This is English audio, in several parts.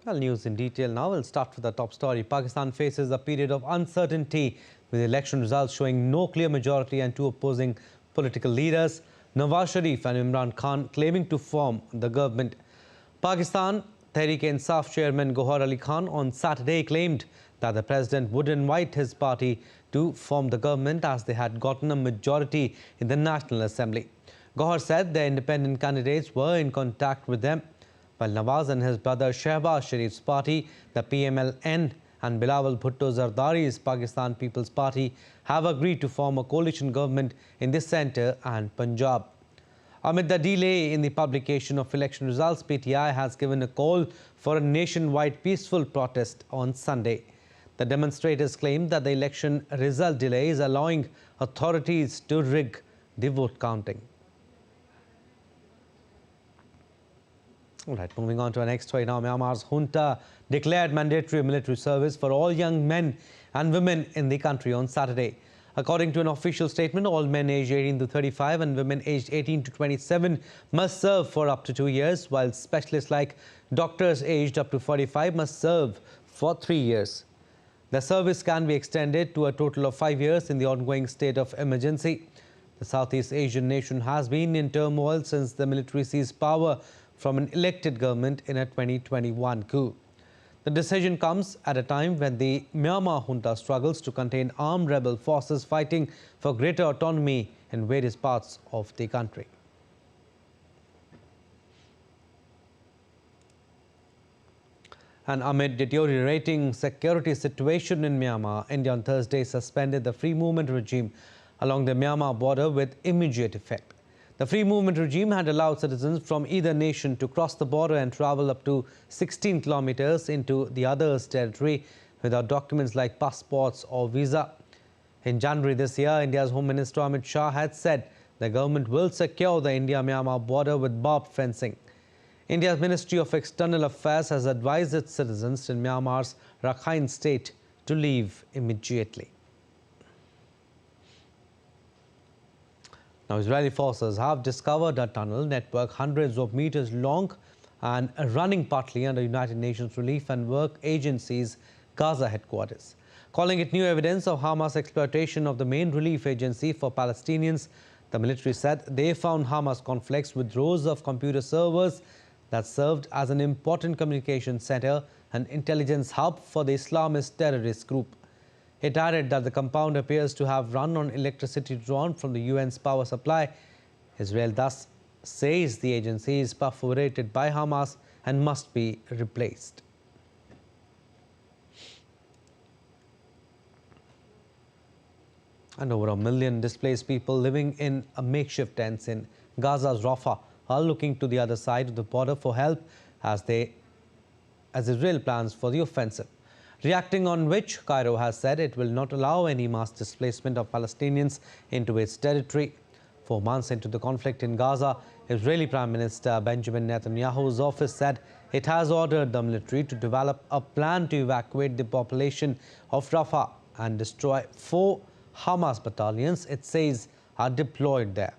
Well, news in detail now. We'll start with the top story. Pakistan faces a period of uncertainty with election results showing no clear majority and two opposing political leaders, Nawaz Sharif and Imran Khan, claiming to form the government. Pakistan Tehreek-e-Insaf chairman Gohar Ali Khan on Saturday claimed that the president would invite his party to form the government as they had gotten a majority in the National Assembly. Gohar said the independent candidates were in contact with them, while Nawaz and his brother Shehbaz Sharif's party, the PMLN, and Bilawal Bhutto Zardari's Pakistan People's Party have agreed to form a coalition government in the centre and Punjab. Amid the delay in the publication of election results, PTI has given a call for a nationwide peaceful protest on Sunday. The demonstrators claim that the election result delay is allowing authorities to rig the vote counting. All right, moving on to our next story now. Myanmar's junta declared mandatory military service for all young men and women in the country on Saturday. According to an official statement, all men aged 18 to 35 and women aged 18 to 27 must serve for up to 2 years, while specialists like doctors aged up to 45 must serve for 3 years. The service can be extended to a total of 5 years in the ongoing state of emergency. The Southeast Asian nation has been in turmoil since the military seized power from an elected government in a 2021 coup. The decision comes at a time when the Myanmar junta struggles to contain armed rebel forces fighting for greater autonomy in various parts of the country. And amid deteriorating security situation in Myanmar, India on Thursday suspended the free movement regime along the Myanmar border with immediate effect. The free movement regime had allowed citizens from either nation to cross the border and travel up to 16 kilometers into the other's territory without documents like passports or visa. In January this year, India's Home Minister Amit Shah had said the government will secure the India-Myanmar border with barbed fencing. India's Ministry of External Affairs has advised its citizens in Myanmar's Rakhine state to leave immediately. Now, Israeli forces have discovered a tunnel network hundreds of meters long and running partly under United Nations Relief and Work Agency's Gaza headquarters. Calling it new evidence of Hamas exploitation of the main relief agency for Palestinians, the military said they found Hamas conflicts with rows of computer servers that served as an important communication center and intelligence hub for the Islamist terrorist group. It added that the compound appears to have run on electricity drawn from the UN's power supply. Israel thus says the agency is perforated by Hamas and must be replaced. And over 1 million displaced people living in a makeshift tents in Gaza's Rafah are looking to the other side of the border for help as Israel plans for the offensive. Reacting on which, Cairo has said it will not allow any mass displacement of Palestinians into its territory. 4 months into the conflict in Gaza, Israeli Prime Minister Benjamin Netanyahu's office said it has ordered the military to develop a plan to evacuate the population of Rafah and destroy 4 Hamas battalions it says are deployed there.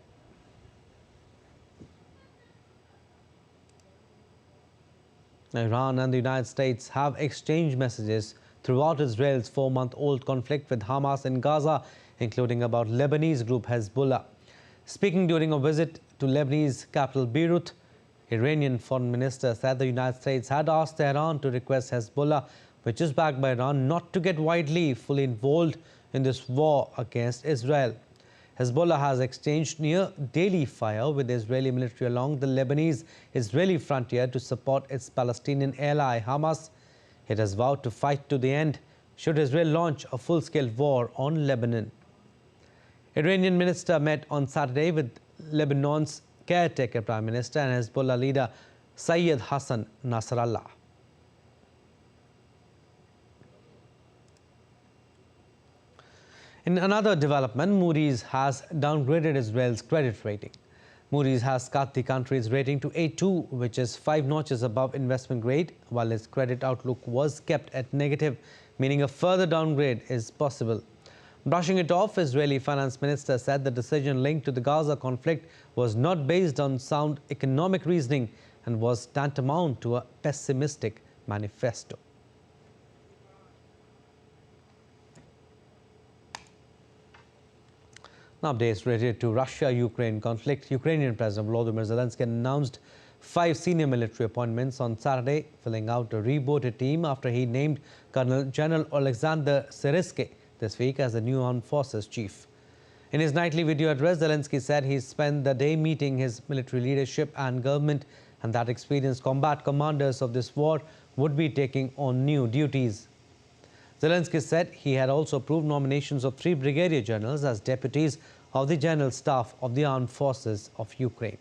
Iran and the United States have exchanged messages throughout Israel's 4-month-old conflict with Hamas in Gaza, including about Lebanese group Hezbollah. Speaking during a visit to Lebanese capital Beirut, Iranian foreign minister said the United States had asked Tehran to request Hezbollah, which is backed by Iran, not to get fully involved in this war against Israel. Hezbollah has exchanged near daily fire with the Israeli military along the Lebanese-Israeli frontier to support its Palestinian ally Hamas. It has vowed to fight to the end should Israel launch a full-scale war on Lebanon. Iranian minister met on Saturday with Lebanon's caretaker prime minister and Hezbollah leader Sayyid Hassan Nasrallah. In another development, Moody's has downgraded Israel's credit rating. Moody's has cut the country's rating to A2, which is 5 notches above investment grade, while its credit outlook was kept at negative, meaning a further downgrade is possible. Brushing it off, Israeli finance minister said the decision linked to the Gaza conflict was not based on sound economic reasoning and was tantamount to a pessimistic manifesto. Now, updates related to Russia-Ukraine conflict. Ukrainian President Volodymyr Zelensky announced 5 senior military appointments on Saturday, filling out a rebooted team after he named Colonel General Alexander Syrskyi this week as the new armed forces chief. In his nightly video address, Zelensky said he spent the day meeting his military leadership and government, and that experienced combat commanders of this war would be taking on new duties. Zelensky said he had also approved nominations of 3 brigadier generals as deputies of the General Staff of the Armed Forces of Ukraine.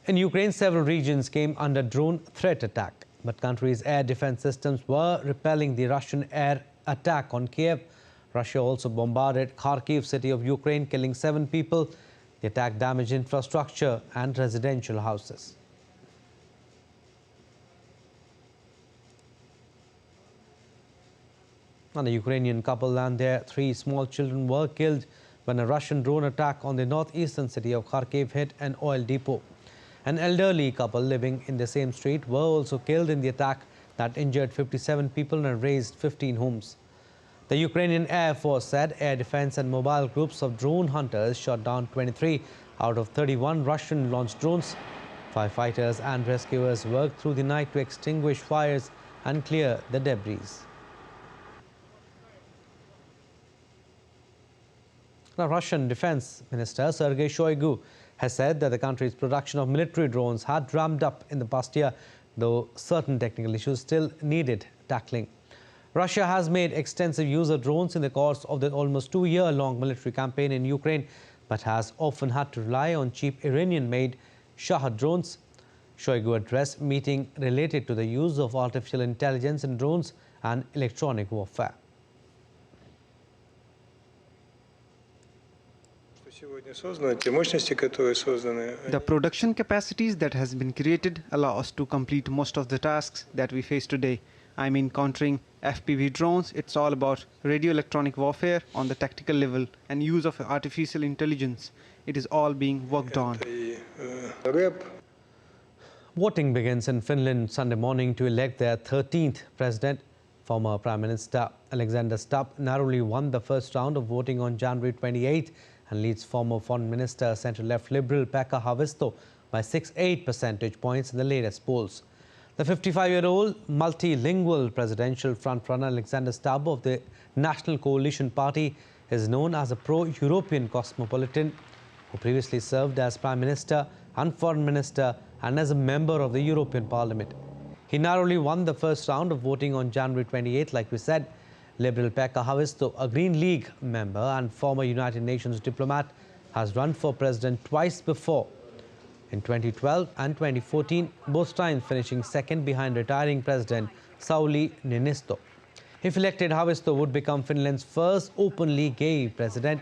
In Ukraine, several regions came under drone threat attack, but country's air defense systems were repelling the Russian air attack on Kiev. Russia also bombarded Kharkiv city of Ukraine, killing 7 people. The attack damaged infrastructure and residential houses. And a Ukrainian couple and their 3 small children were killed when a Russian drone attack on the northeastern city of Kharkiv hit an oil depot. An elderly couple living in the same street were also killed in the attack that injured 57 people and razed 15 homes. The Ukrainian Air Force said air defense and mobile groups of drone hunters shot down 23 out of 31 Russian-launched drones. Firefighters and rescuers worked through the night to extinguish fires and clear the debris. Now, Russian Defense Minister Sergei Shoigu has said that the country's production of military drones had ramped up in the past year, though certain technical issues still needed tackling. Russia has made extensive use of drones in the course of the almost 2-year-long military campaign in Ukraine, but has often had to rely on cheap Iranian-made Shahed drones. Shoigu addressed a meeting related to the use of artificial intelligence in drones and electronic warfare. The production capacities that has been created allow us to complete most of the tasks that we face today. I mean, countering FPV drones, it's all about radio electronic warfare on the tactical level and use of artificial intelligence. It is all being worked on. Voting begins in Finland Sunday morning to elect their 13th president. Former Prime Minister Alexander Stubb narrowly won the first round of voting on January 28th and leads former Foreign Minister centre-left Liberal Pekka Haavisto by 6-8 percentage points in the latest polls. The 55-year-old multilingual presidential frontrunner Alexander Stubb of the National Coalition Party is known as a pro-European cosmopolitan who previously served as Prime Minister and Foreign Minister and as a member of the European Parliament. He narrowly won the first round of voting on January 28th, like we said. Liberal Pekka Haavisto, a Green League member and former United Nations diplomat, has run for president twice before, in 2012 and 2014, both times finishing second behind retiring President Sauli Niinisto. If elected, Haavisto would become Finland's first openly gay president.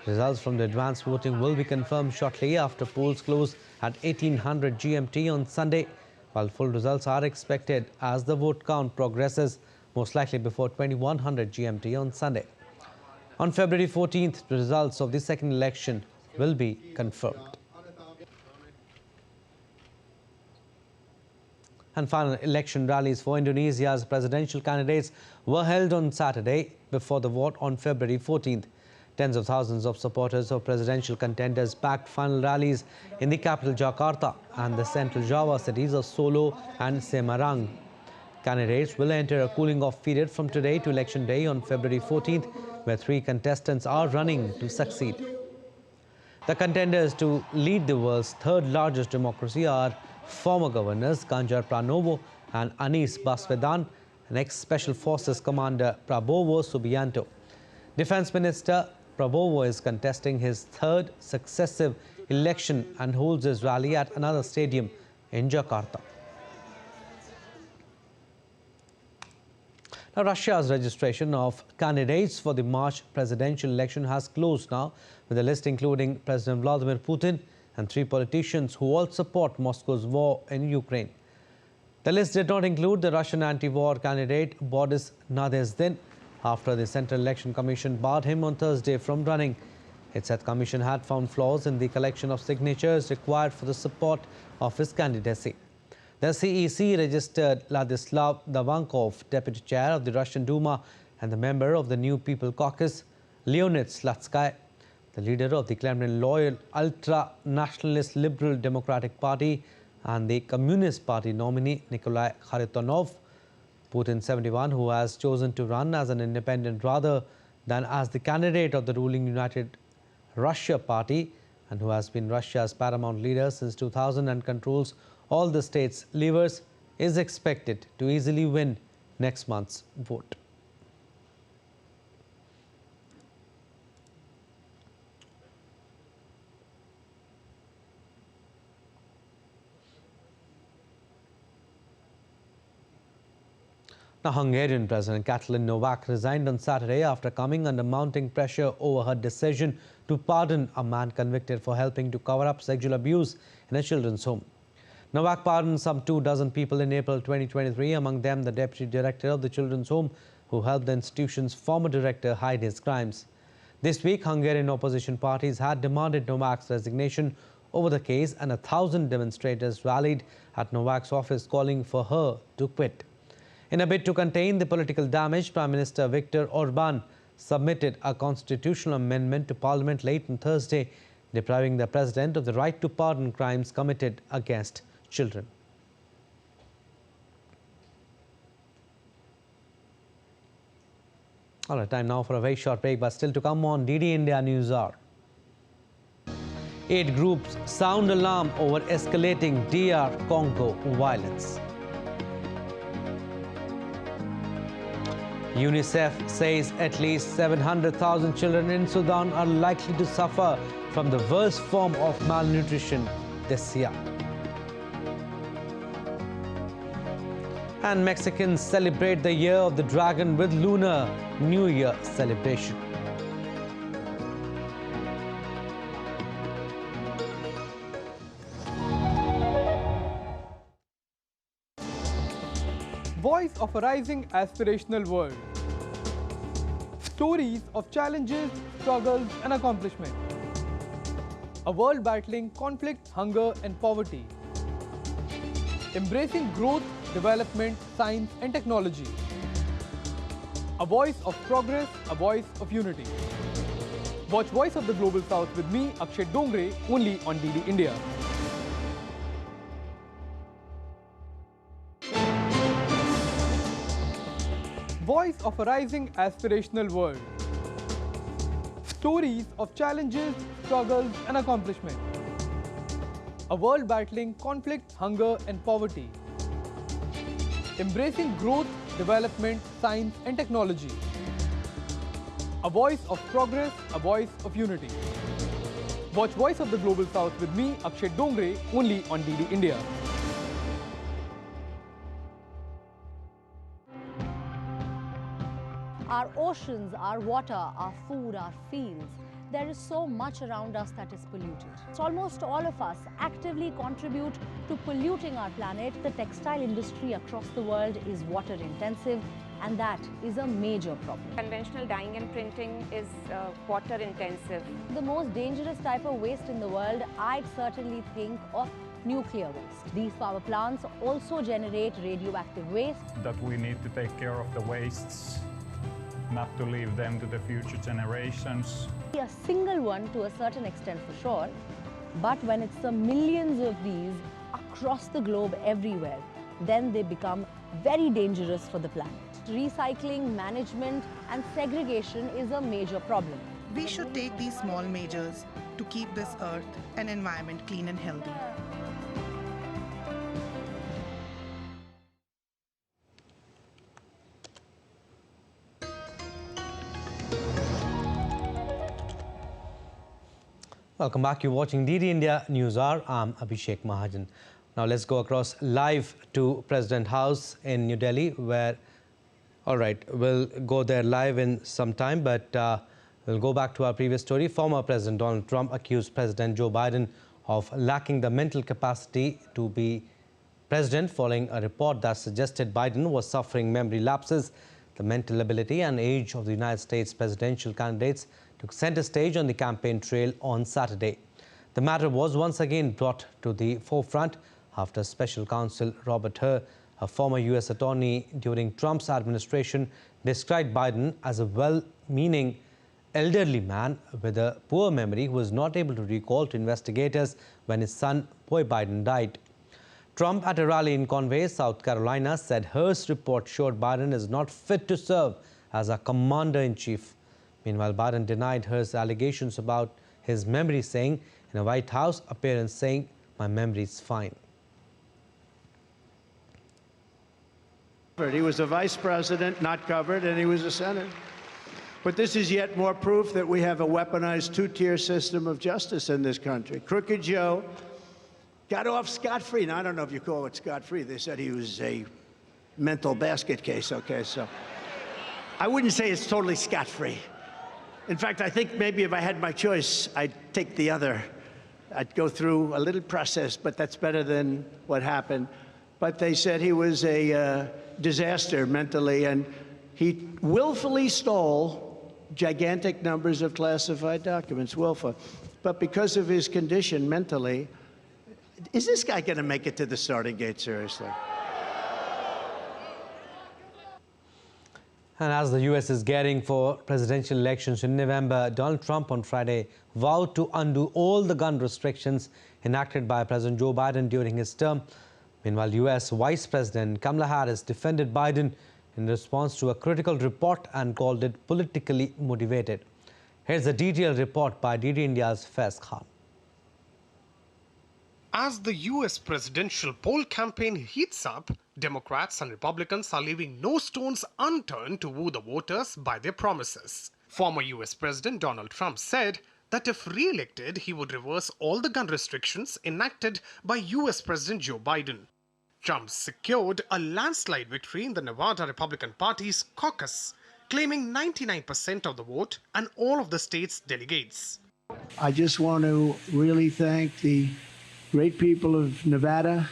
Results from the advanced voting will be confirmed shortly after polls close at 1800 GMT on Sunday, while full results are expected as the vote count progresses, most likely before 2100 GMT on Sunday. On February 14th, the results of the second election will be confirmed. And final election rallies for Indonesia's presidential candidates were held on Saturday before the vote on February 14th. Tens of thousands of supporters of presidential contenders packed final rallies in the capital Jakarta and the central Java cities of Solo and Semarang. Candidates will enter a cooling-off period from today to Election Day on February 14th, where 3 contestants are running to succeed. The contenders to lead the world's third-largest democracy are former governors Ganjar Pranowo and Anies Baswedan and ex-Special Forces Commander Prabowo Subianto. Defense Minister Prabowo is contesting his 3rd successive election and holds his rally at another stadium in Jakarta. Now, Russia's registration of candidates for the March presidential election has closed now, with a list including President Vladimir Putin and 3 politicians who all support Moscow's war in Ukraine. The list did not include the Russian anti-war candidate Boris Nadezhdin after the Central Election Commission barred him on Thursday from running. It said the commission had found flaws in the collection of signatures required for the support of his candidacy. The CEC registered Ladislav Davankov, deputy chair of the Russian Duma, and the member of the New People Caucus, Leonid Slutsky, the leader of the Kremlin-loyal ultra-nationalist Liberal Democratic Party, and the Communist Party nominee Nikolai Kharitonov. Putin, 71, who has chosen to run as an independent rather than as the candidate of the ruling United Russia Party, and who has been Russia's paramount leader since 2000 and controls all the state's levers, is expected to easily win next month's vote. Now, Hungarian President Katalin Novak resigned on Saturday after coming under mounting pressure over her decision to pardon a man convicted for helping to cover up sexual abuse in a children's home. Novak pardoned some 24 people in April 2023, among them the deputy director of the children's home, who helped the institution's former director hide his crimes. This week, Hungarian opposition parties had demanded Novak's resignation over the case, and 1,000 demonstrators rallied at Novak's office calling for her to quit. In a bid to contain the political damage, Prime Minister Viktor Orban submitted a constitutional amendment to Parliament late on Thursday, depriving the president of the right to pardon crimes committed against children. All right, time now for a very short break, but still to come on DD India News Hour. 8 groups sound alarm over escalating DR Congo violence. UNICEF says at least 700,000 children in Sudan are likely to suffer from the worst form of malnutrition this year. And Mexicans celebrate the Year of the Dragon with Lunar New Year celebration. Voice of a rising aspirational world. Stories of challenges, struggles and accomplishment. A world battling conflict, hunger and poverty. Embracing growth, development, science and technology. A voice of progress, a voice of unity. Watch Voice of the Global South with me, Akshay Dongre, only on DD India. Voice of a rising aspirational world. Stories of challenges, struggles and accomplishment. A world battling conflict, hunger and poverty. Embracing growth, development, science and technology. A voice of progress, a voice of unity. Watch Voice of the Global South with me, Akshay Dongre, only on DD India. Our oceans, our water, our food, our fields, there is so much around us that is polluted. So almost all of us actively contribute to polluting our planet. The textile industry across the world is water intensive, and that is a major problem. Conventional dyeing and printing is water intensive. The most dangerous type of waste in the world, I'd certainly think of nuclear waste. These power plants also generate radioactive waste. That we need to take care of the wastes, not to leave them to the future generations. A single one to a certain extent for sure, but when it's the millions of these across the globe everywhere, then they become very dangerous for the planet. Recycling, management and segregation is a major problem. We should take these small measures to keep this earth and environment clean and healthy. Welcome back. You're watching DD India News Hour. I'm Abhishek Mahajan. Now let's go across live to President House in New Delhi, where, all right, we'll go there live in some time, but we'll go back to our previous story. Former President Donald Trump accused President Joe Biden of lacking the mental capacity to be president following a report that suggested Biden was suffering memory lapses. The mental ability and age of the United States presidential candidates took centre stage on the campaign trail on Saturday. The matter was once again brought to the forefront after Special Counsel Robert Hur, a former US attorney during Trump's administration, described Biden as a well-meaning elderly man with a poor memory who was not able to recall to investigators when his son, Boy Biden, died. Trump, at a rally in Conway, South Carolina, said Hur's report showed Biden is not fit to serve as a commander-in-chief. Meanwhile, Biden denied Hur's allegations about his memory, saying in a White House appearance, saying, "My memory is fine." He was a vice president, not covered, and he was a senator. But this is yet more proof that we have a weaponized two-tier system of justice in this country. Crooked Joe got off scot-free. Now, I don't know if you call it scot-free. They said he was a mental basket case. Okay, so I wouldn't say it's totally scot-free. In fact, I think maybe if I had my choice, I'd take the other. I'd go through a little process, but that's better than what happened. But they said he was a disaster mentally, and he willfully stole gigantic numbers of classified documents, willful. But because of his condition mentally, is this guy going to make it to the starting gate, seriously? And as the US is gearing for presidential elections in November, Donald Trump on Friday vowed to undo all the gun restrictions enacted by President Joe Biden during his term. Meanwhile, US Vice President Kamala Harris defended Biden in response to a critical report and called it politically motivated. Here's a detailed report by DD India's Faiz Khan. As the US presidential poll campaign heats up, Democrats and Republicans are leaving no stones unturned to woo the voters by their promises. Former US President Donald Trump said that if re-elected, he would reverse all the gun restrictions enacted by US President Joe Biden. Trump secured a landslide victory in the Nevada Republican Party's caucus, claiming 99% of the vote and all of the state's delegates. I just want to really thank the great people of Nevada,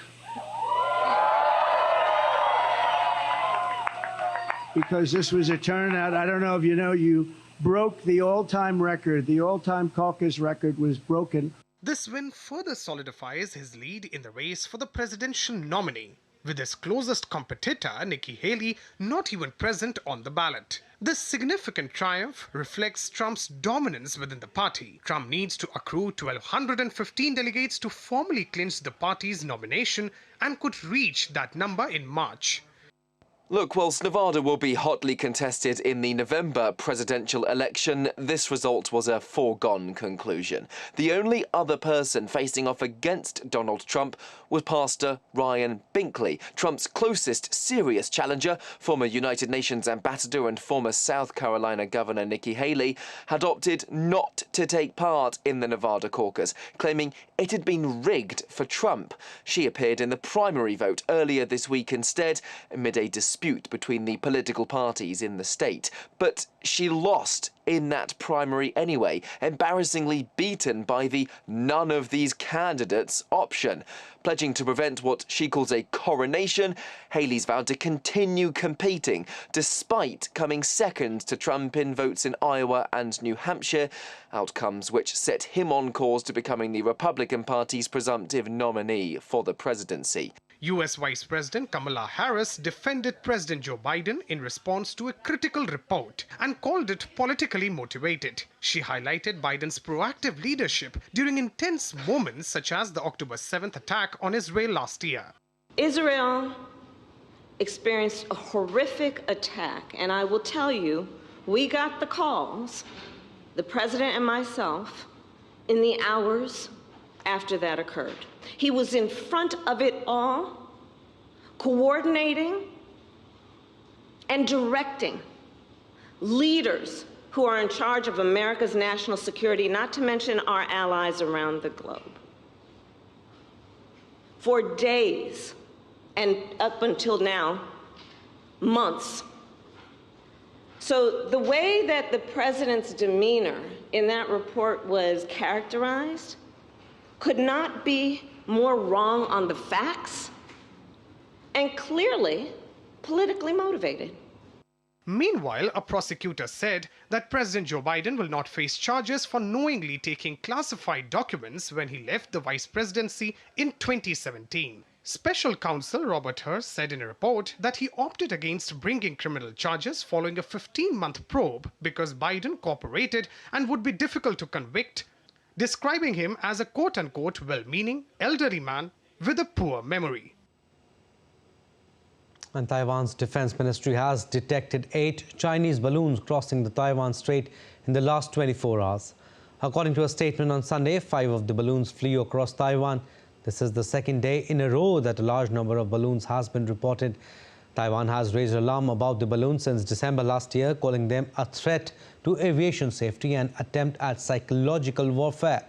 because this was a turnout. I don't know if you know, you broke the all-time record. The all-time caucus record was broken. This win further solidifies his lead in the race for the presidential nominee, with his closest competitor, Nikki Haley, not even present on the ballot. This significant triumph reflects Trump's dominance within the party. Trump needs to accrue 1,215 delegates to formally clinch the party's nomination and could reach that number in March. Look, whilst Nevada will be hotly contested in the November presidential election, this result was a foregone conclusion. The only other person facing off against Donald Trump was Pastor Ryan Binkley, Trump's closest serious challenger. Former United Nations ambassador and former South Carolina Governor Nikki Haley had opted not to take part in the Nevada caucus, claiming it had been rigged for Trump. She appeared in the primary vote earlier this week instead, amid a dispute between the political parties in the state. But she lost in that primary anyway, embarrassingly beaten by the none of these candidates option. Pledging to prevent what she calls a coronation, Haley's vowed to continue competing, despite coming second to Trump in votes in Iowa and New Hampshire, outcomes which set him on course to becoming the Republican Party's presumptive nominee for the presidency. US Vice President Kamala Harris defended President Joe Biden in response to a critical report and called it politically motivated. She highlighted Biden's proactive leadership during intense moments such as the October 7th attack on Israel last year. Israel experienced a horrific attack, and I will tell you, we got the calls, the president and myself, in the hours after that occurred. He was in front of it all, coordinating and directing leaders who are in charge of America's national security, not to mention our allies around the globe. For days, and up until now, months. So the way that the president's demeanor in that report was characterized could not be more wrong on the facts and clearly politically motivated. Meanwhile, a prosecutor said that President Joe Biden will not face charges for knowingly taking classified documents when he left the vice presidency in 2017. Special counsel Robert Hur said in a report that he opted against bringing criminal charges following a 15-month probe because Biden cooperated and would be difficult to convict, describing him as a quote-unquote well-meaning elderly man with a poor memory. And Taiwan's defense ministry has detected 8 Chinese balloons crossing the Taiwan Strait in the last 24 hours. According to a statement on Sunday, 5 of the balloons flew across Taiwan. This is the second day in a row that a large number of balloons has been reported. Taiwan has raised alarm about the balloons since December last year, calling them a threat to aviation safety and attempt at psychological warfare.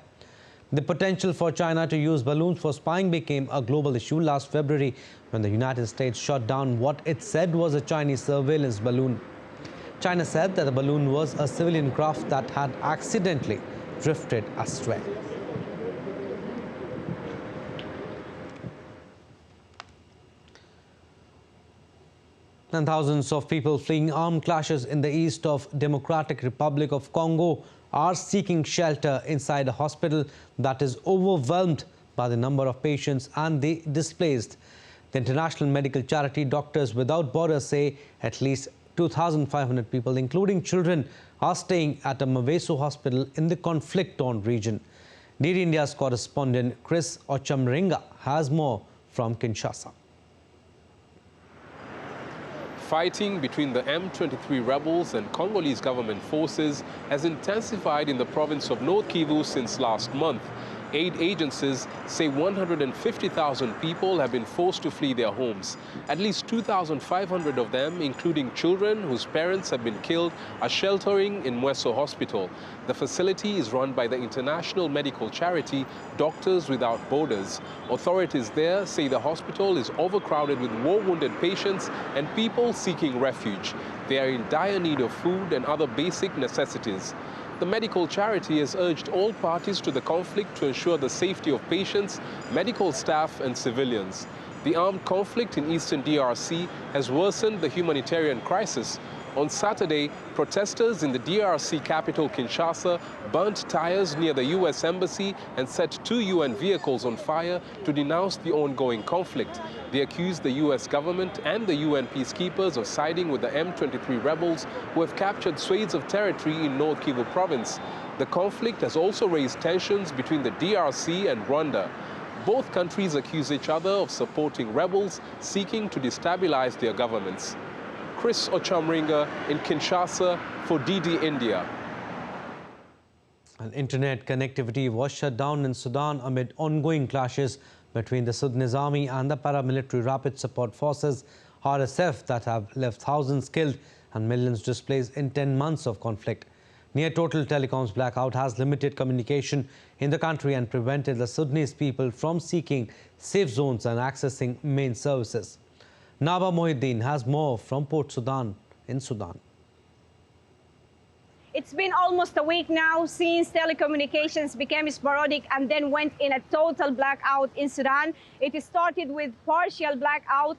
The potential for China to use balloons for spying became a global issue last February when the United States shot down what it said was a Chinese surveillance balloon. China said that the balloon was a civilian craft that had accidentally drifted astray. And thousands of people fleeing armed clashes in the east of Democratic Republic of Congo are seeking shelter inside a hospital that is overwhelmed by the number of patients and the displaced. The international medical charity Doctors Without Borders say at least 2,500 people, including children, are staying at a Maveso hospital in the conflict-torn region. DD India's correspondent Chris Ochamringa has more from Kinshasa. Fighting between the M23 rebels and Congolese government forces has intensified in the province of North Kivu since last month. Aid agencies say 150,000 people have been forced to flee their homes. At least 2,500 of them, including children whose parents have been killed, are sheltering in Mweso Hospital. The facility is run by the international medical charity Doctors Without Borders. Authorities there say the hospital is overcrowded with war-wounded patients and people seeking refuge. They are in dire need of food and other basic necessities. The medical charity has urged all parties to the conflict to ensure the safety of patients, medical staff and civilians. The armed conflict in eastern DRC has worsened the humanitarian crisis. On Saturday, protesters in the DRC capital Kinshasa burnt tires near the U.S. embassy and set 2 UN vehicles on fire to denounce the ongoing conflict. They accused the U.S. government and the UN peacekeepers of siding with the M23 rebels who have captured swathes of territory in North Kivu province. The conflict has also raised tensions between the DRC and Rwanda. Both countries accuse each other of supporting rebels seeking to destabilize their governments. Chris Ochamringa in Kinshasa for DD India. And internet connectivity was shut down in Sudan amid ongoing clashes between the Sudanese army and the paramilitary Rapid Support Forces, RSF, that have left thousands killed and millions displaced in 10 months of conflict. Near total telecoms blackout has limited communication in the country and prevented the Sudanese people from seeking safe zones and accessing main services. Naba Mohiddin has more from Port Sudan in Sudan. It's been almost a week now since telecommunications became sporadic and then went in a total blackout in Sudan. It started with partial blackout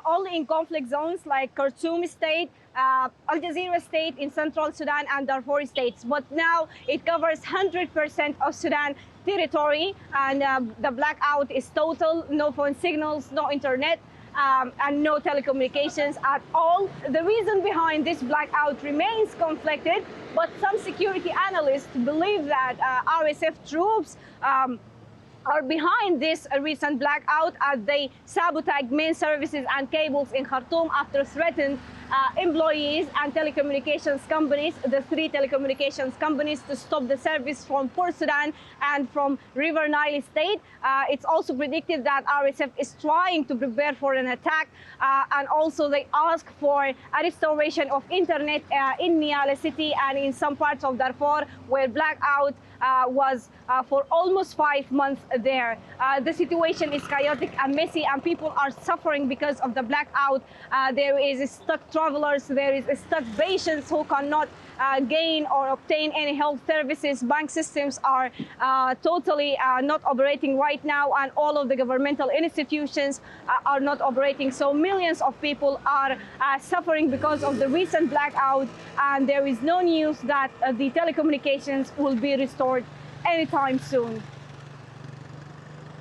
only in conflict zones like Khartoum State, Al Jazeera State in central Sudan and Darfur states. But now it covers 100% of Sudan territory and the blackout is total, no phone signals, no internet. And no telecommunications at all. The reason behind this blackout remains conflicted, but some security analysts believe that RSF troops are behind this recent blackout as they sabotage main services and cables in Khartoum after threatened employees and telecommunications companies, the 3 telecommunications companies, to stop the service from Port Sudan and from River Nile State. It's also predicted that RSF is trying to prepare for an attack, and also they ask for a restoration of internet in Niala city and in some parts of Darfur where blackout was for almost 5 months there. The situation is chaotic and messy and people are suffering because of the blackout. There is stuck travelers. There is stuck patients who cannot gain or obtain any health services. Bank systems are totally not operating right now, and all of the governmental institutions are not operating. So millions of people are suffering because of the recent blackout, and there is no news that the telecommunications will be restored anytime soon.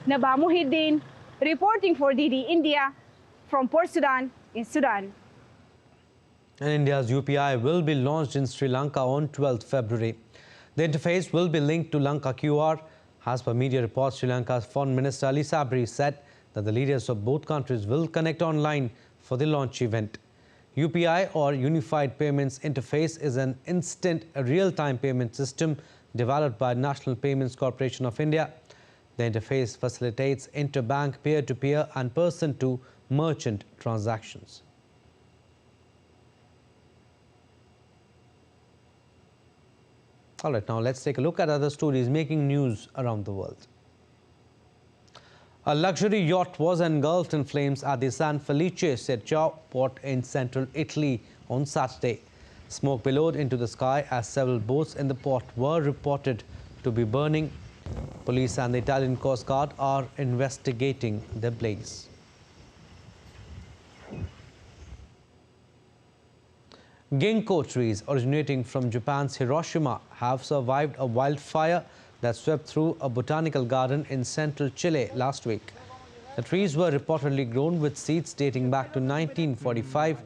Naba Muhyiddin, reporting for DD India from Port Sudan in Sudan. And India's UPI will be launched in Sri Lanka on 12th February. The interface will be linked to Lanka QR. As per media reports, Sri Lanka's Foreign Minister Ali Sabri said that the leaders of both countries will connect online for the launch event. UPI, or Unified Payments Interface, is an instant real-time payment system developed by National Payments Corporation of India. The interface facilitates interbank, peer-to-peer and person-to-merchant transactions. All right, now let's take a look at other stories making news around the world. A luxury yacht was engulfed in flames at the San Felice Serchio port in central Italy on Saturday. Smoke billowed into the sky as several boats in the port were reported to be burning. Police and the Italian Coast Guard are investigating the blaze. Ginkgo trees originating from Japan's Hiroshima have survived a wildfire that swept through a botanical garden in central Chile last week. The trees were reportedly grown with seeds dating back to 1945.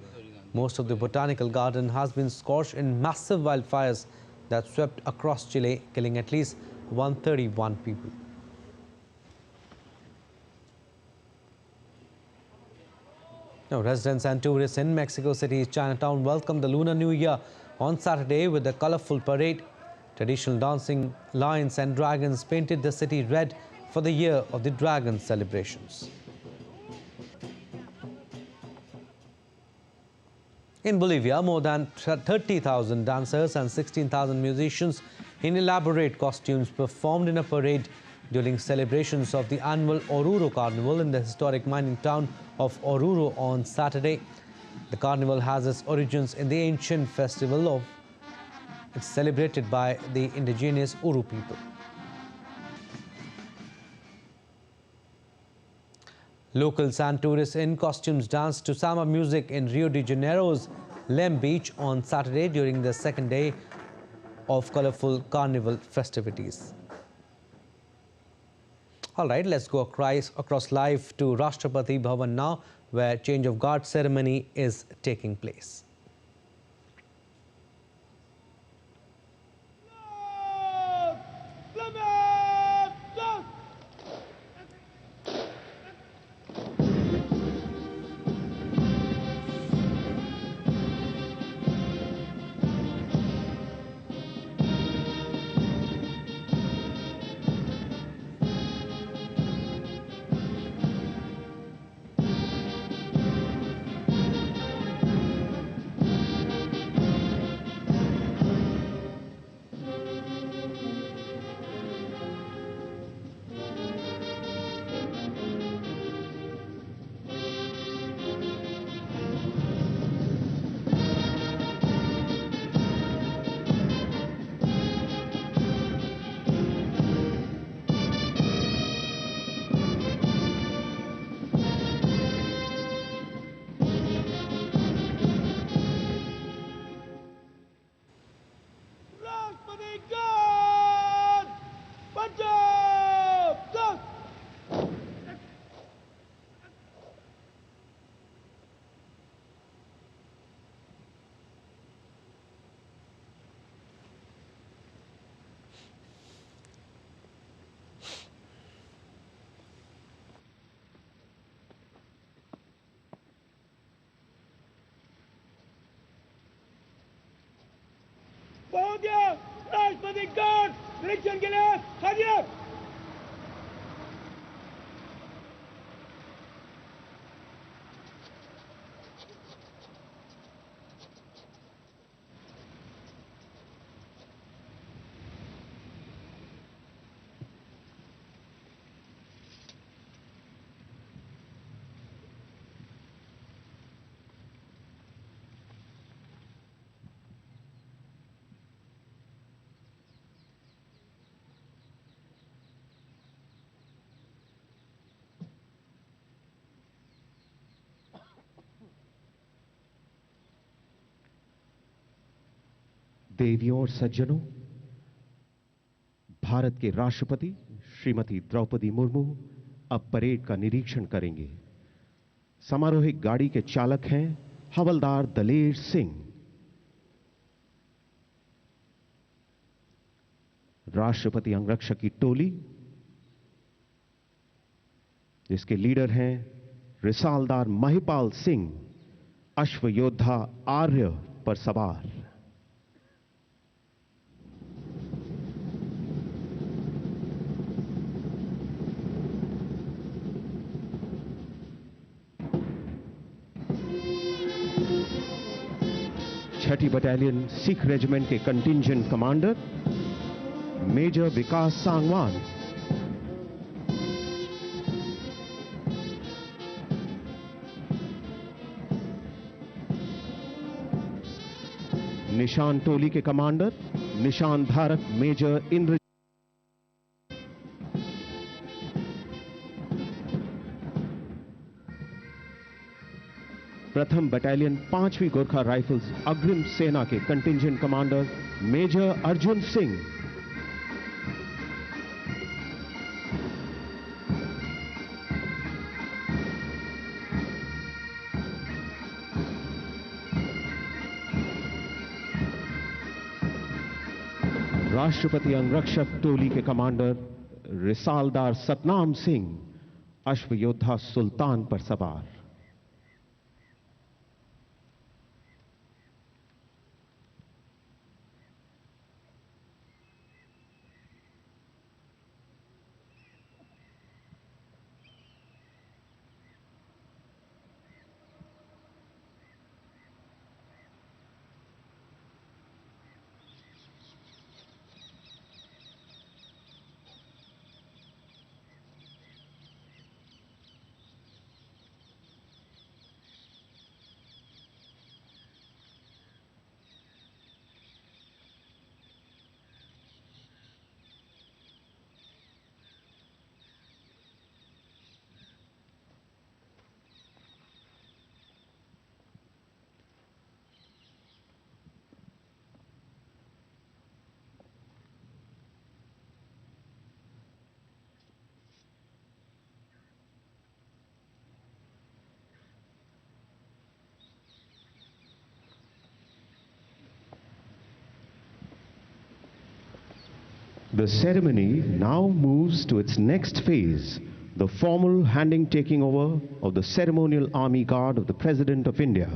Most of the botanical garden has been scorched in massive wildfires that swept across Chile, killing at least 131 people. Now, residents and tourists in Mexico City's Chinatown welcomed the Lunar New Year on Saturday with a colorful parade. Traditional dancing lions and dragons painted the city red for the Year of the Dragon celebrations. In Bolivia, more than 30,000 dancers and 16,000 musicians in elaborate costumes performed in a parade during celebrations of the annual Oruro Carnival in the historic mining town of Oruro on Saturday. The carnival has its origins in the ancient festival of it's celebrated by the indigenous Uru people. Locals and tourists in costumes danced to samba music in Rio de Janeiro's Lem Beach on Saturday during the second day of colorful carnival festivities. All right, let's go across live to Rashtrapati Bhavan now, where change of guard ceremony is taking place. देवियों और सज्जनों, भारत के राष्ट्रपति श्रीमती द्रौपदी मुर्मू अब parade का निरीक्षण करेंगे। समारोहिक गाड़ी के चालक हैं हवलदार दलेर सिंह। राष्ट्रपति अंगरक्षक की टोली, जिसके लीडर हैं रिसालदार महिपाल सिंह, अश्व योद्धा आर्य पर सवार। छठी बटालियन सिख रेजिमेंट के कंटिंजेंट कमांडर मेजर विकास सांगवान, निशान टोली के कमांडर निशान धारक मेजर इंद्र, प्रथम बटालियन 5वीं गोरखा राइफल्स अग्रिम सेना के contingent commander major Arjun Singh, राष्ट्रपति अंगरक्षक टोली के कमांडर रिसालदार सतनाम सिंह, अश्व योद्धा सुल्तान पर सवार। The ceremony now moves to its next phase, the formal taking over of the ceremonial army guard of the President of India.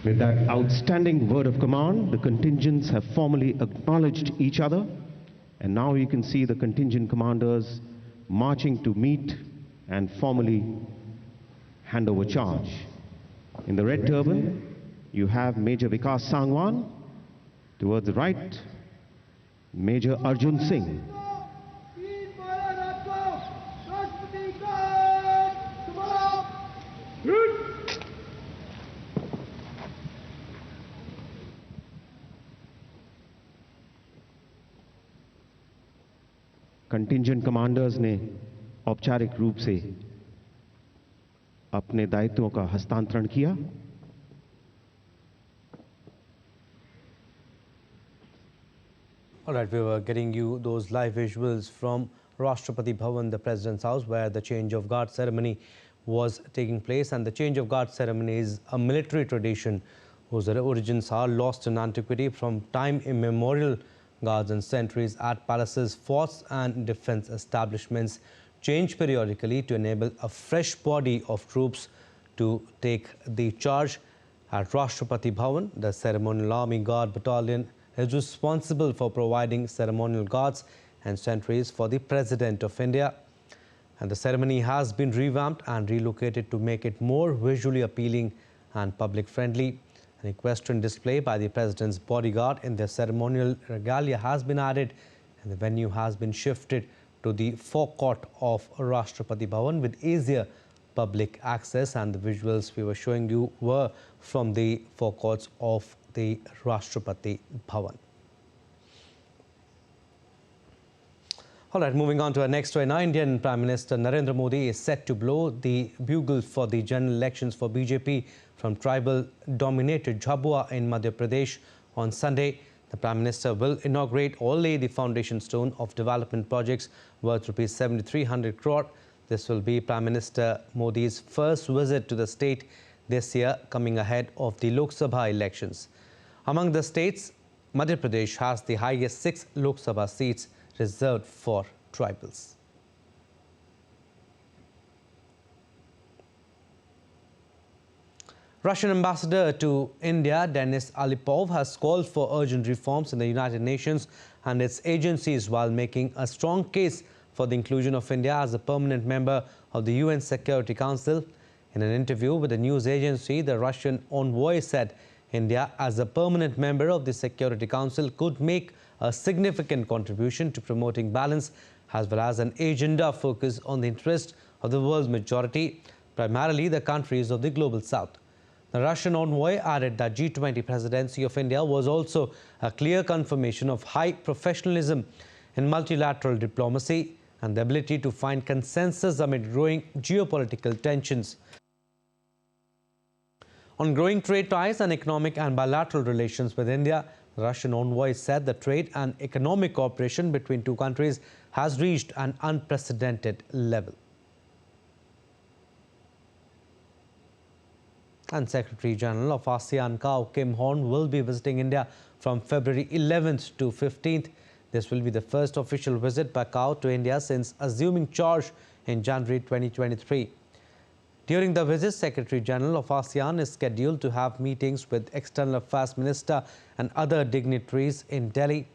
With that outstanding word of command, the contingents have formally acknowledged each other, and now you can see the contingent commanders marching to meet and formally hand over charge. In the red turban, you have Major Vikas Sangwan. Towards the right, Major Arjun Singh. Contingent commanders ने औपचारिक रूप से अपने दायित्वों का हस्तांतरण किया। All right, we were getting you those live visuals from Rashtrapati Bhavan, the President's house, where the change of guard ceremony was taking place. And the change of guard ceremony is a military tradition whose origins are lost in antiquity. From time immemorial, guards and sentries at palaces, forts and defense establishments change periodically to enable a fresh body of troops to take the charge. At Rashtrapati Bhavan, the Ceremonial Army Guard Battalion is responsible for providing ceremonial guards and sentries for the President of India. And the ceremony has been revamped and relocated to make it more visually appealing and public friendly. An equestrian display by the President's bodyguard in the ceremonial regalia has been added, and the venue has been shifted to the forecourt of Rashtrapati Bhavan with easier public access. And the visuals we were showing you were from the forecourts of the Rashtrapati Bhavan. All right, moving on to our next story. Now, Indian Prime Minister Narendra Modi is set to blow the bugle for the general elections for BJP from tribal-dominated Jhabua in Madhya Pradesh on Sunday. The Prime Minister will inaugurate or lay the foundation stone of development projects worth Rs 7,300 crore. This will be Prime Minister Modi's first visit to the state this year, coming ahead of the Lok Sabha elections. Among the states, Madhya Pradesh has the highest 6 Lok Sabha seats reserved for tribals. Russian ambassador to India, Denis Alipov, has called for urgent reforms in the United Nations and its agencies while making a strong case for the inclusion of India as a permanent member of the UN Security Council. In an interview with a news agency, the Russian envoy said India, as a permanent member of the Security Council, could make a significant contribution to promoting balance as well as an agenda focused on the interest of the world's majority, primarily the countries of the Global South. The Russian envoy added that G20 presidency of India was also a clear confirmation of high professionalism in multilateral diplomacy and the ability to find consensus amid growing geopolitical tensions. On growing trade ties and economic and bilateral relations with India, the Russian envoy said the trade and economic cooperation between two countries has reached an unprecedented level. And Secretary General of ASEAN CAO Kim Horn will be visiting India from February 11th to 15th. This will be the first official visit by CAO to India since assuming charge in January 2023. During the visit, Secretary General of ASEAN is scheduled to have meetings with External Affairs Minister and other dignitaries in Delhi.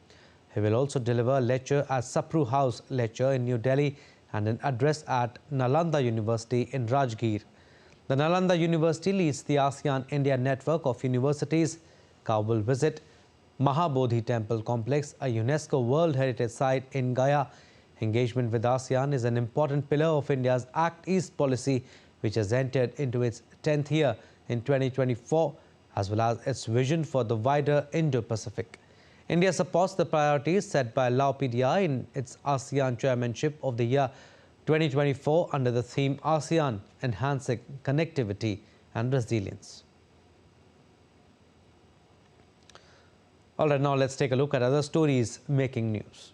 He will also deliver a lecture at Sapru House Lecture in New Delhi and an address at Nalanda University in Rajgir. The Nalanda University leads the ASEAN-India network of universities. CAO will visit Mahabodhi Temple Complex, a UNESCO World Heritage Site in Gaya. Engagement with ASEAN is an important pillar of India's Act East policy, which has entered into its 10th year in 2024, as well as its vision for the wider Indo-Pacific. India supports the priorities set by Lao PDI in its ASEAN chairmanship of the year 2024 under the theme ASEAN Enhancing Connectivity and Resilience. All right, now let's take a look at other stories making news.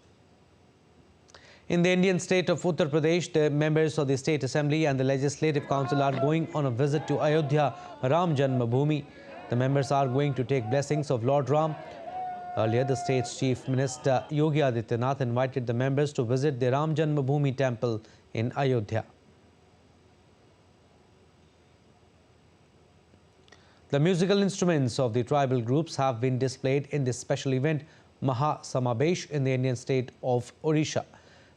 In the Indian state of Uttar Pradesh, the members of the State Assembly and the Legislative Council are going on a visit to Ayodhya Ram Janmabhoomi. The members are going to take blessings of Lord Ram. Earlier, the state's Chief Minister Yogi Adityanath invited the members to visit the Ram Janmabhoomi temple in Ayodhya. The musical instruments of the tribal groups have been displayed in this special event, Maha Samabesh, in the Indian state of Odisha.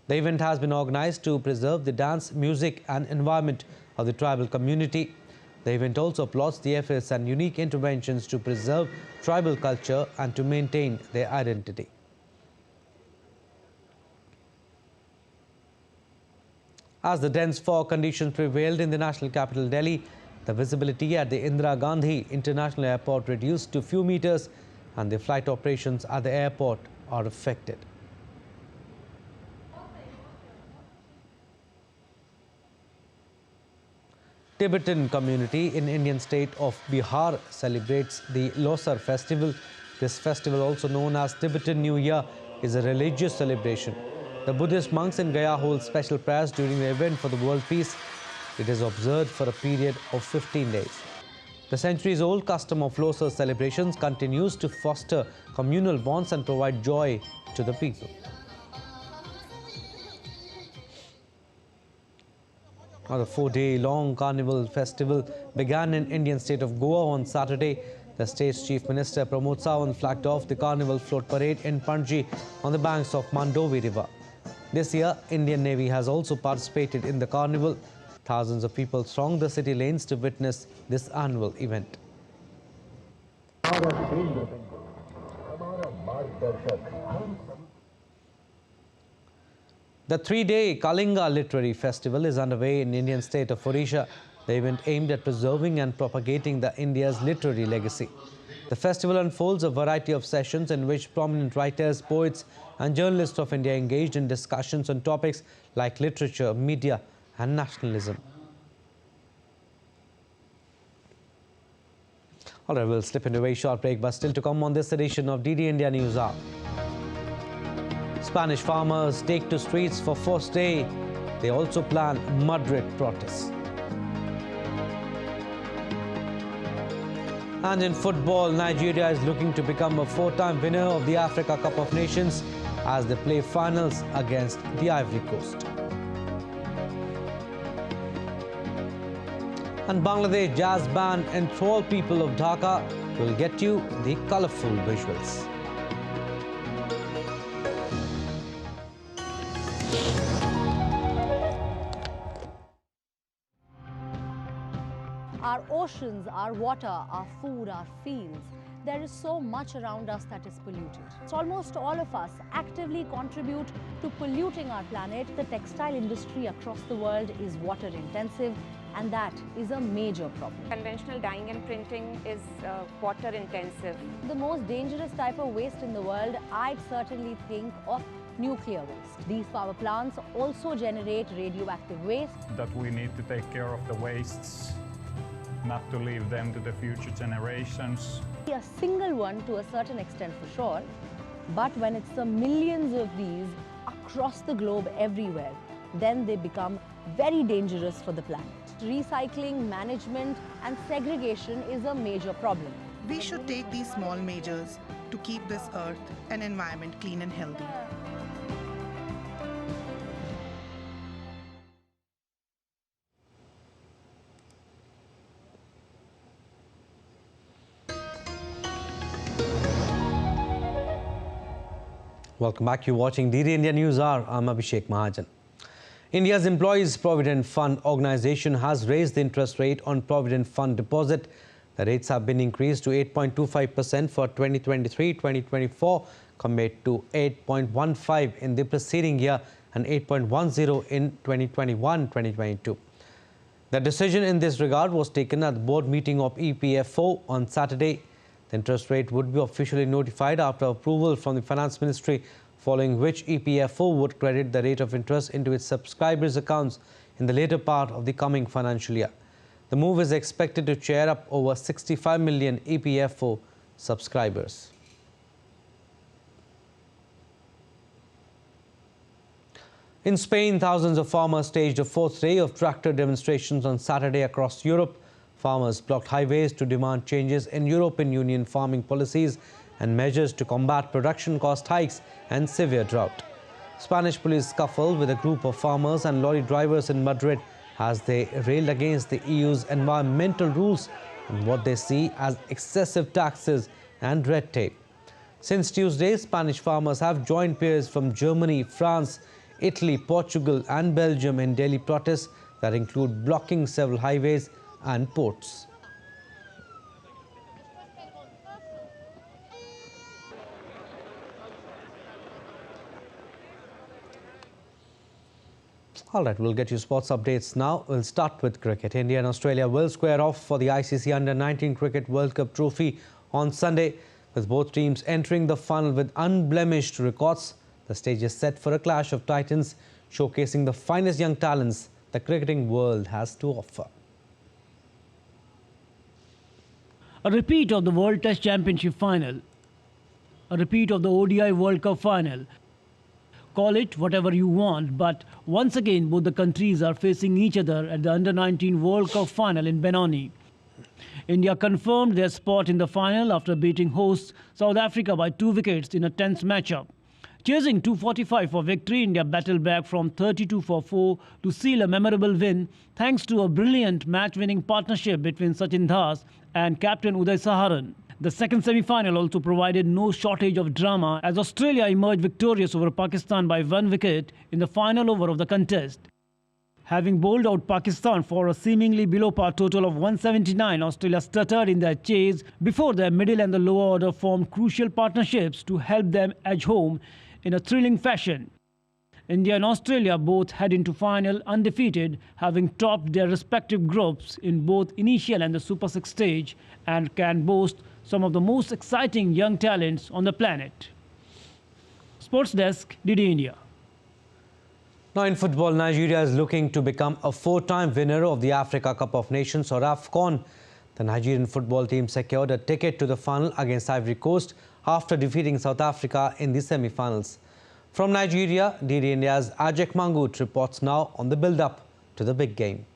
The event has been organized to preserve the dance, music and environment of the tribal community. The event also applauds the efforts and unique interventions to preserve tribal culture and to maintain their identity. As the dense fog conditions prevailed in the national capital Delhi, the visibility at the Indira Gandhi International Airport reduced to few meters and the flight operations at the airport are affected. Tibetan community in Indian state of Bihar celebrates the Losar festival. This festival, also known as Tibetan New Year, is a religious celebration. The Buddhist monks in Gaya hold special prayers during the event for the world peace. It is observed for a period of 15 days. The centuries-old custom of Losar celebrations continues to foster communal bonds and provide joy to the people. The 4-day-long carnival festival began in Indian state of Goa on Saturday. The state's Chief Minister Pramod Sawant flagged off the carnival float parade in Panji on the banks of Mandovi River. This year, Indian Navy has also participated in the carnival. Thousands of people thronged the city lanes to witness this annual event. The 3-day Kalinga Literary Festival is underway in Indian state of Odisha. The event aimed at preserving and propagating India's literary legacy. The festival unfolds a variety of sessions in which prominent writers, poets and journalists of India engaged in discussions on topics like literature, media and nationalism. All right, we'll slip into a very short break, but still to come on this edition of DD India News Hour. Spanish farmers take to streets for first day. They also plan moderate protests. And in football, Nigeria is looking to become a 4-time winner of the Africa Cup of Nations as they play finals against the Ivory Coast. And Bangladesh jazz band Enthrall People of Dhaka will get you the colourful visuals. Our oceans, our water, our food, our fields. There is so much around us that is polluted. So almost all of us actively contribute to polluting our planet. The textile industry across the world is water intensive, and that is a major problem. Conventional dyeing and printing is water intensive. The most dangerous type of waste in the world, I'd certainly think of nuclear waste. These power plants also generate radioactive waste. That we need to take care of the wastes, not to leave them to the future generations. A single one to a certain extent for sure, but when it's the millions of these across the globe everywhere, then they become very dangerous for the planet. Recycling, management and segregation is a major problem. We should take these small measures to keep this earth and environment clean and healthy. Welcome back. You're watching DD India News Hour. I'm Abhishek Mahajan. India's Employees Provident Fund organization has raised the interest rate on Provident Fund deposit. The rates have been increased to 8.25% for 2023-2024 compared to 8.15% in the preceding year and 8.10% in 2021-2022. The decision in this regard was taken at the board meeting of EPFO on Saturday. The interest rate would be officially notified after approval from the Finance Ministry, following which EPFO would credit the rate of interest into its subscribers' accounts in the later part of the coming financial year. The move is expected to cheer up over 65 million EPFO subscribers. In Spain, thousands of farmers staged a 4th day of tractor demonstrations on Saturday across Europe. Farmers blocked highways to demand changes in European Union farming policies and measures to combat production cost hikes and severe drought. Spanish police scuffled with a group of farmers and lorry drivers in Madrid as they railed against the EU's environmental rules and what they see as excessive taxes and red tape. Since Tuesday, Spanish farmers have joined peers from Germany, France, Italy, Portugal and Belgium in daily protests that include blocking several highways, and ports. All right, we'll get you sports updates now. We'll start with cricket. India and Australia will square off for the ICC Under-19 Cricket World Cup trophy on Sunday, with both teams entering the final with unblemished records. The stage is set for a clash of titans, showcasing the finest young talents the cricketing world has to offer. A repeat of the World Test Championship final, a repeat of the ODI World Cup final. Call it whatever you want, but once again both the countries are facing each other at the Under-19 World Cup Final in Benoni. India confirmed their spot in the final after beating hosts South Africa by 2 wickets in a tense matchup. Chasing 245 for victory, India battled back from 32 for 4 to seal a memorable win thanks to a brilliant match-winning partnership between Sachin Das and captain Uday Saharan. The second semi-final also provided no shortage of drama as Australia emerged victorious over Pakistan by 1 wicket in the final over of the contest. Having bowled out Pakistan for a seemingly below-par total of 179, Australia stuttered in their chase before their middle and the lower order formed crucial partnerships to help them edge home in a thrilling fashion. India and Australia both head into final undefeated, having topped their respective groups in both initial and the Super 6 stage, and can boast some of the most exciting young talents on the planet. Sports Desk, DD India. Now in football, Nigeria is looking to become a 4-time winner of the Africa Cup of Nations or AFCON. The Nigerian football team secured a ticket to the final against Ivory Coast after defeating South Africa in the semi-finals. From Nigeria, DD India's Ajak Mangut reports now on the build-up to the big game.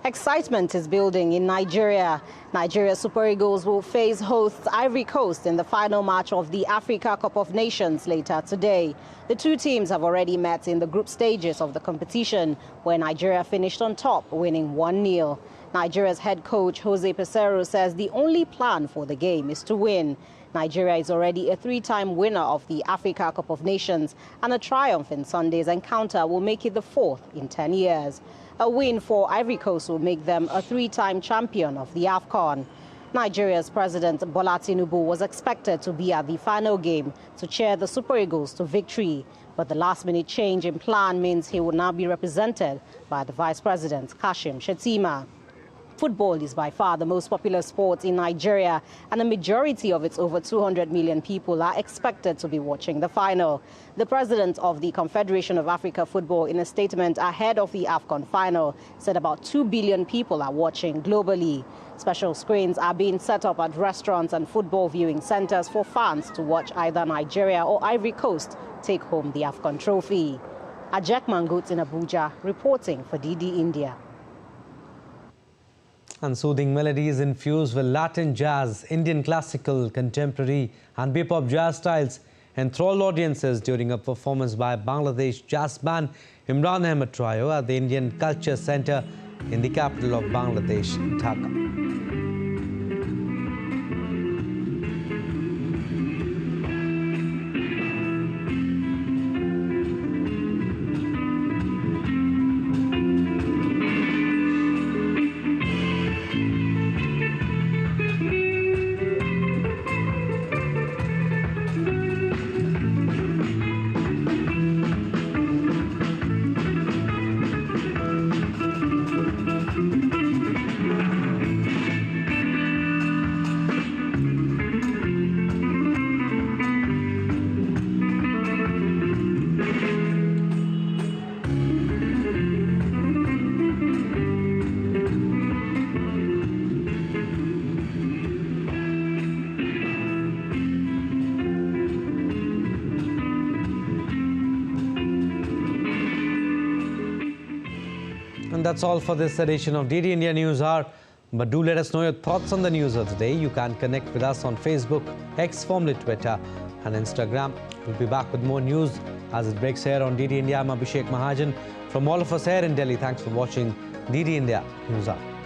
Excitement is building in Nigeria. Nigeria Super Eagles will face hosts Ivory Coast in the final match of the Africa Cup of Nations later today. The two teams have already met in the group stages of the competition, where Nigeria finished on top, winning 1-0. Nigeria's head coach Jose Peseiro says the only plan for the game is to win. Nigeria is already a 3-time winner of the Africa Cup of Nations, and a triumph in Sunday's encounter will make it the 4th in 10 years. A win for Ivory Coast will make them a 3-time champion of the AFCON. Nigeria's President Bola Tinubu was expected to be at the final game to cheer the Super Eagles to victory, but the last-minute change in plan means he will now be represented by the Vice President Kashim Shettima. Football is by far the most popular sport in Nigeria, and a majority of its over 200 million people are expected to be watching the final. The president of the Confederation of Africa Football, in a statement ahead of the AFCON final, said about 2 billion people are watching globally. Special screens are being set up at restaurants and football viewing centers for fans to watch either Nigeria or Ivory Coast take home the AFCON trophy. Ajak Mangut in Abuja, reporting for DD India. And soothing melodies infused with Latin jazz, Indian classical, contemporary and bebop jazz styles enthralled audiences during a performance by Bangladesh jazz band Imran Ahmed Trio at the Indian Culture Center in the capital of Bangladesh, Dhaka. And that's all for this edition of DD India News Hour. But do let us know your thoughts on the news of the day. You can connect with us on Facebook, X, formerly Twitter, and Instagram. We'll be back with more news as it breaks here on DD India. I'm Abhishek Mahajan. From all of us here in Delhi, thanks for watching DD India News Hour.